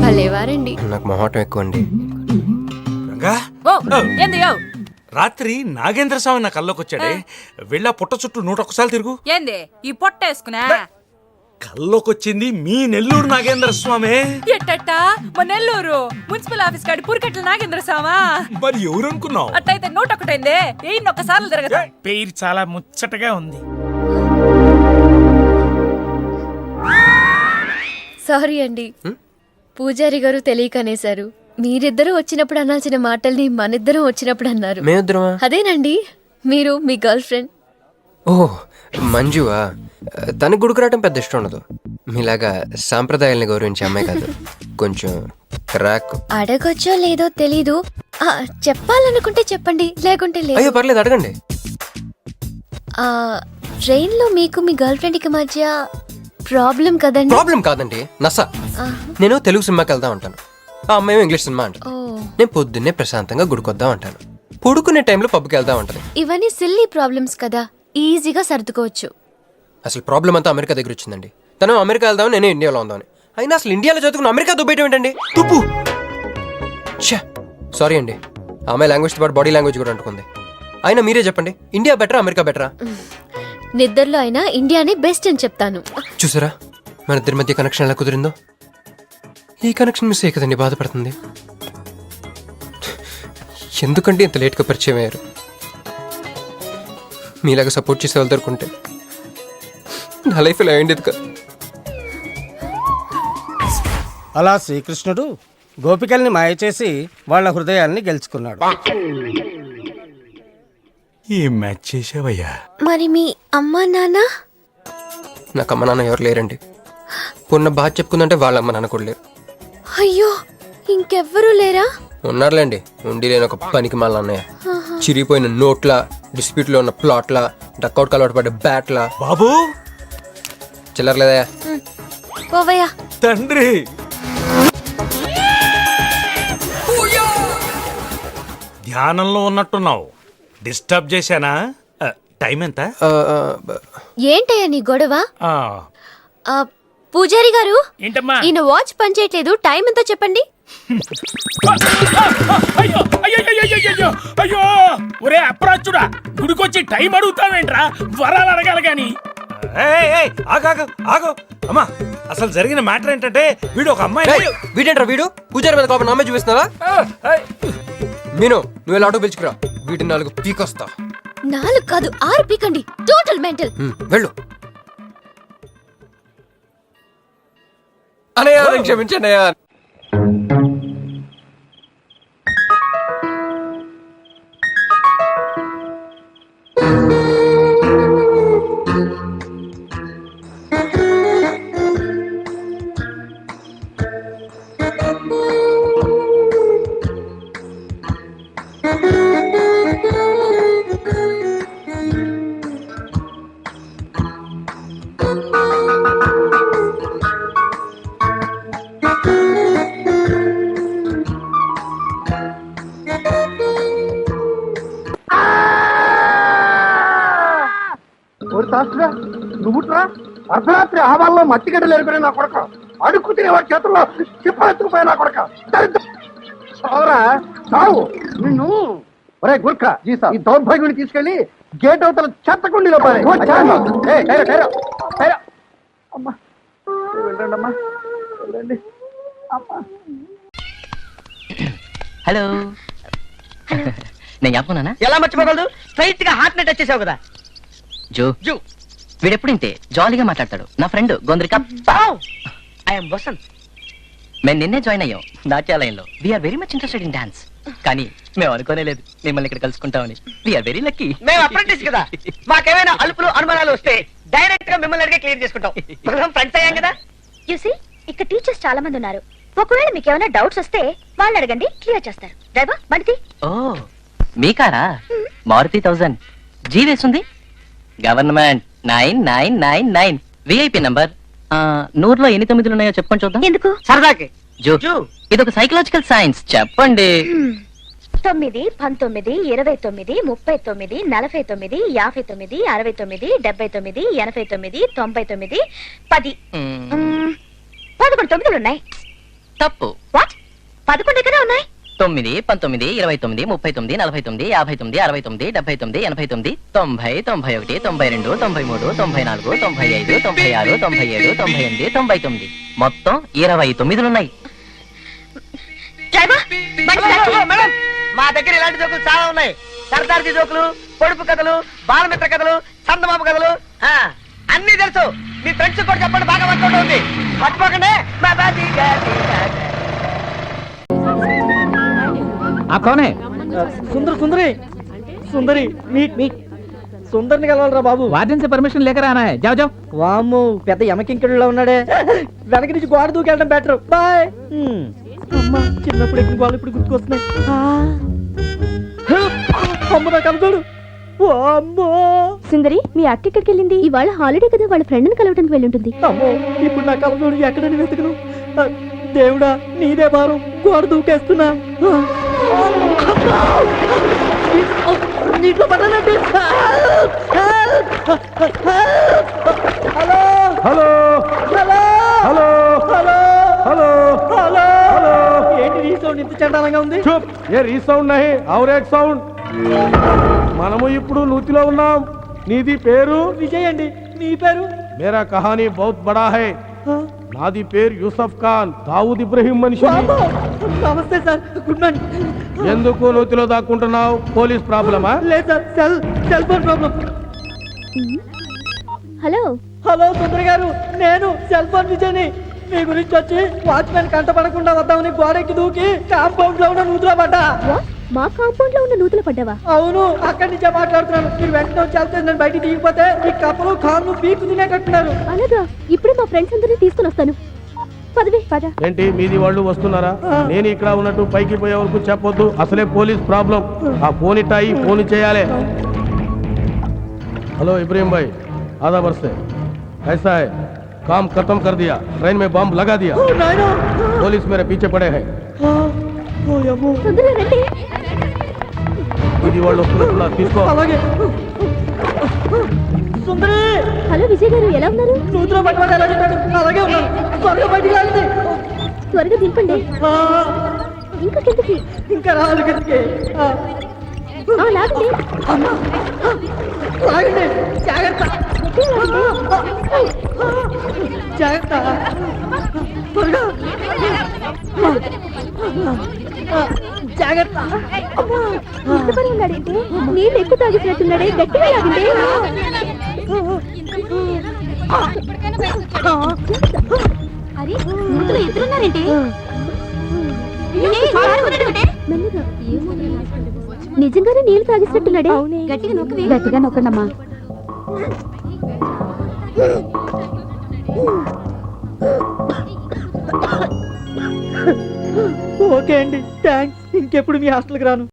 భలేవారండి. నాకు మొహటం ఎక్కువ అండి. రాత్రి నాగేంద్ర స్వామి నా కల్లోకి వచ్చాడే, వెళ్ళా పుట్ట చుట్టూ 101 తిరుగు. ఏంది ఈ పొట్ట వేసుకున్నా? కల్లోకి వచ్చింది మీ నెల్లూరు నాగేంద్ర స్వామి. ఎట్టట్ట మా నెల్లూరు మున్సిపల్ ఆఫీస్ కాడి పురికట్ల నాగేంద్ర స్వామా? మరి ఎవరు అనుకున్నావు? అట్టయితే 101 101 తిరగదు. పేరు చాలా ముచ్చటగా ఉంది. సారీ అండి, పూజారి గారు తెలియకనేశారు. మీరిద్దరూ వచ్చినప్పుడు అనాల్సిన మాటల్ని మనిద్దరం వచ్చినప్పుడు అన్నారు. మేమిద్దరమా? అదేనండి, మీరు మీ గర్ల్ ఫ్రెండ్. ఓ మంజువా? తనకు గుడికి రావడం పెద్ద ఇష్టం ఉండదు. మీలాగా సాంప్రదాయాల్ని గౌరవించే అమ్మాయి కాదు, కొంచెం క్రాక్. అడగొచ్చో లేదో తెలీదు, చెప్పాలనుకుంటే చెప్పండి, లేకుంటే లేదు. అయ్యో పర్లేదు, అడగండి. ట్రైన్ లో మీకు మీ గర్ల్ ఫ్రెండ్ కి మధ్య ప్రాబ్లం కదండి? ప్రాబ్లం కాదండి, నస. నేను తెలుగు సినిమాకి వెళ్దాం అంటాను, ఆ అమ్మాయి ఇంగ్లీష్ సినిమా అంటాను. నేను పొద్దున్నే ప్రశాంతంగా గుడికొద్దాం అంటాను, పడుకునే టైంలో పబ్కి వెళ్దాం అంటది. ఇవన్నీ సిల్లీ ప్రాబ్లమ్స్ కదా, ఈజీగా సర్దుకోవచ్చు. అసలు ప్రాబ్లం అంతా అమెరికా దగ్గర వచ్చిందండి. తను అమెరికా వెళ్దామని, నేను ఇండియాలో ఉందామని. అయినా అసలు ఇండియాలో చదువుకుని అమెరికా దుబ్బేయటం ఏంటండి? తుప్పు. సారీ అండి, ఆ అమ్మాయి లాంగ్వేజ్ పాటు బాడీ లాంగ్వేజ్ కూడా అంటుకుంది. అయినా మీరే చెప్పండి, ఇండియా బెటరా అమెరికా బెటరా? నిద్దర్లో అయినా ఇండియానే బెస్ట్ అని చెప్తాను. చూసారా మన ఇద్దరి మధ్య కనెక్షన్ ఎలా కుదిరిందో? ఈ కనెక్షన్ మిస్ అయ్యే కదండి బాధపడుతుంది. ఎందుకంటే ఇంత లేట్గా పరిచయం అయ్యారు? మీలాగా సపోర్ట్ చేసే వాళ్ళు దొరుకుంటే నా లైఫ్ ఇలా అయ్యింది కదా. అలా శ్రీకృష్ణుడు గోపికల్ని మాయ చేసి వాళ్ళ హృదయాల్ని గెలుచుకున్నాడు. ఏం మ్యాచ్ చేసావయ్యా? మరి మీ అమ్మా నాన్న? నాకు అమ్మ నాన్న ఎవరు లేరండి. పొన్న బాధ చెప్పుకుందంటే వాళ్ళ అమ్మ నాన్న కూడా లేరు. అయ్యో, ఇంకెవ్వరూ లేరా? ఉన్నారులేండి, ఉండి లేని ఒక పనికి మళ్ళీ అన్నయ్య. చిరిగిపోయిన నోట్ల, డిస్ప్యూట్లో ఉన్న ప్లాట్ల, డక్అవుట్ కలవాటు పడ్డ బ్యాట్ల. బాబు చిల్లర్లేదయా? పోవయ్యా. తండ్రి ధ్యానంలో ఉన్నట్టున్నావు, డిస్టర్బ్ చేశానా? టైం ఎంత? ఏంటయ్యా నీ గొడవ? ఆ, పూజారి గారు, ఏంటమ్మా? ఈయన వాచ్ పనిచేయట్లేదు, టైం ఎంతో చెప్పండి. అయ్యో అయ్యో అయ్యో అయ్యో, ఒరే అప్రాచుడా, గుడికొచ్చి టైం అడుగుతావేంట్రా? వరాలు అడగాలి గాని. ఆగు అమ్మా, అసలు జరిగిన మ్యాటర్ ఏంటంటే, వీడు ఒక అమ్మాయి. వీడేంట్రా వీడు? పూజారి మీద కోపం నామే చూపిస్తున్నావా? మీను, నువ్వు ఎలా ఆటో పిలుచుకురా, వీటిని 4 పీకొస్తా. 4 కాదు 6 పీకండి, టోటల్ మెంటల్. వెళ్ళు అనయ్య, క్షమించండి అయ్యా. నువ్వుట్రా అర్ధరాత్రి ఆవాల్లో మట్టి గడ్డలు ఎరిపోయిన నా కొడక, అడుక్కు తినేవాడి చేతుల్లో చిప్పలెత్తుకుపోయా నా కొడక. సావురా సావు నిన్ను. ఒరే గుర్ఖా, ఈ దౌర్భాగ్యుని తీసుకెళ్లి గేట్ అవతల చెత్తకుండీలో అమ్మా. వెళ్ళండి అమ్మా, వెళ్ళండి అమ్మా. హలో, నేను చెప్పనా? ఎలా మర్చిపోగలదు? స్ట్రైట్ గా హార్ట్ నెట్ వచ్చేసావు కదా. జో జో వీడెప్పుడు ఇంతే జాలీగా మాట్లాడతాడు. నా ఫ్రెండ్ గొందరిక. ఐఎమ్ వసంత్. మేము నిన్నే జాయిన్ అయ్యాం నాట్యాలయంలో. We are very much interested in dance. కానీ మేము అనుకోనే లేదు మిమ్మల్ని ఇక్కడ కలుసుకుంటామని. We are very lucky. మేము అప్రెంటిస్ కదా, మాకేమైనా అలుపులు అనుమానాలు వస్తే డైరెక్ట్ గా మిమ్మల్ని అడిగే క్లియర్ చేసుకుంటాం. మనం ఫ్రెండ్స్ అయ్యాం కదా. యూసీ, ఇక్కడ టీచర్స్ చాలా మంది ఉన్నారు. ఒకవేళ మీకు ఏమైనా డౌట్స్ వస్తే వాళ్ళు అడగండి, క్లియర్ చేస్తారు. డ్రైవర్ బండి. ఓ మీ కారా? మారుతి 1000 జీ వేస్తుంది. Government 9999 VIP number. 100లో ఎన్ని 9లు ఉన్నాయో చెప్పండి చూద్దాం. ఎందుకు? సరదాకి. జో, ఇదొక సైకలాజికల్ సైన్స్, చెప్పండి. 9, 19, 29, 39, 49, 59, 69, 79, 89, 99, 10. 11 9లు ఉన్నాయి. తప్పు. వాట్? 11 కదా ఉన్నాయి. 9, 19, 29, 39, 49, 59, 69, 79, 89, 90, 91, 92, 93, 94, 95, 96, 97, 98, 99. మొత్తం 29 ఉన్నాయి. డ్రైవర్, బండి స్టార్ట్ చేయి. మేడం మా దగ్గర ఇలాంటి జోకులు చాలా ఉన్నాయి. సరదార్జీ జోకులు, పొడుపు కథలు, బాలమిత్ర కథలు, చందమామ కథలు, అన్ని తెలుసు. మీ ఫ్రెండ్స్ కూడా చెప్పండి, బాగా వర్కౌట్ అవుతుంది. మర్చిపోకండి. మా బాజీ గారి కౌనే సుందరి సుందరి మీట్ మీట్ సుందరిని కలవాలరా బాబు. వార్డెన్ से परमिशन लेकर आना है. जाओ जाओ. వామ్మో పెద్ద యమకింకడులో ఉన్నాడే. వెనక నుంచి గోడ దూకెళ్ళడం బెటర్. బాయ్. అమ్మా చిన్నప్పుడు ఎక్కిన గోడలు ఇప్పుడు గుర్తుకొస్తున్నాయి. అమ్మ నా కలచోడు. అమ్మో సుందరి, మీ అక్క ఎక్కడికి వెళ్ళింది? ఇవాళ హాలిడే కదా, వాళ్ళ ఫ్రెండ్ ని కలవడానికి వెళ్ళుంటుంది. అమ్మో ఇప్పుడు నా కలచోడు ఎక్కడని వెతుకును. దేవుడా నీదే భారం, గోడ దూకేస్తున్నా. నీటిలో పడ్డానండి. Hello hello hello hello hello hello hello hello ఏంటి నీ సౌండ్ ఇంత చండాలంగా ఉంది? చూప్ ఏ రీసౌండ్ నహి ఔర్ ఏక్ సౌండ్. మనము ఇప్పుడు నూతిలో ఉన్నాం. నీది పేరు? విజయ్ అండి. నీ పేరు? మేరా కహానీ బహుత్ బడా హై. నాది పేరు యూసఫ్ ఖాన్, దావూద్ ఇబ్రహీం మనిషి. బాబు, నమస్తే సార్. Good morning. ఎందుకు నూతిలో దాక్కుంటున్నావు? పోలీస్ ప్రాబ్లమా? లేదు sir, cell phone problem. Hello hello Sundari గారు, నేను సెల్ ఫోన్ విజయ్ని. మీ గురించి వచ్చి వాచ్మెన్ కంట పడకుండా వద్దామని గోడెక్కి దూకి కాంపౌండ్ లో ఉన్న నూతులో పడ్డా. మా కాంపౌండ్ లో ఉన్న నూతులు పడ్డావా? అవును, అక్కడి నుంచే మాట్లాడుతున్నాను. మీరు వెంటనే వచ్చి వెళ్తే నేను బయటికి దిగిపోతే ఈ కప్పలు కాళ్ళు పీకు తినేటట్టున్నారు. అలాగా, ఇప్పుడు మా ఫ్రెండ్స్ అందరినీ తీసుకుని వస్తాను. పదవి పద. ఏంటి మీది వాళ్ళు వస్తున్నారా? నేను ఇక్కడ ఉన్నట్టు పైకి పోయే వరకు చెప్పొద్దు. అసలే పోలీస్ ప్రాబ్లం. ఆ ఫోన్ ఇట్టాయి, ఫోన్ చేయాలి. हेलो इब्राहिम भाई, आधा वर्ष से ऐसा है, काम खत्म कर दिया, ट्रेन में बम लगा दिया, ఓ నాయనా. पुलिस मेरे पीछे पड़े हैं. ఓ యమ్మో. తొందరగా రండి. ఇది వాళ్ళు వస్తున్నట్టున్నారు, తీసుకో. అలాగే. సుందరి, హలో విజయ్ గారు, ఎలా ఉన్నారు? నూతులో పట్టుబడి ఎలా చెప్పాడు అలాగే ఉన్నాను. త్వరగా బయటికి లాగండి. త్వరగా దింపండి. ఆ, ఇంకా కిందకి. ఇంకా రావాలి కిందకి. లాగండి. లాగండి, జాగ్రత్త జాగ్రత్త. త్వరగా జాగ్రత్త. ఇంత పని ఉన్నాడేంటి? నీళ్ళు ఎక్కువ తాగేసినట్టున్నాడే, గట్టిగా లాగండి. అరే నూతులో ఎదురున్నారేంటి? మెల్లగా. నిజంగానే నీళ్లు తాగేసినట్టున్నాడే. గట్టిగా నొక్కవి. గట్టిగా నొక్కండమ్మా. ఓకే అండి, థ్యాంక్స్. ఇంకెప్పుడు మీ హాస్టల్కి రాను.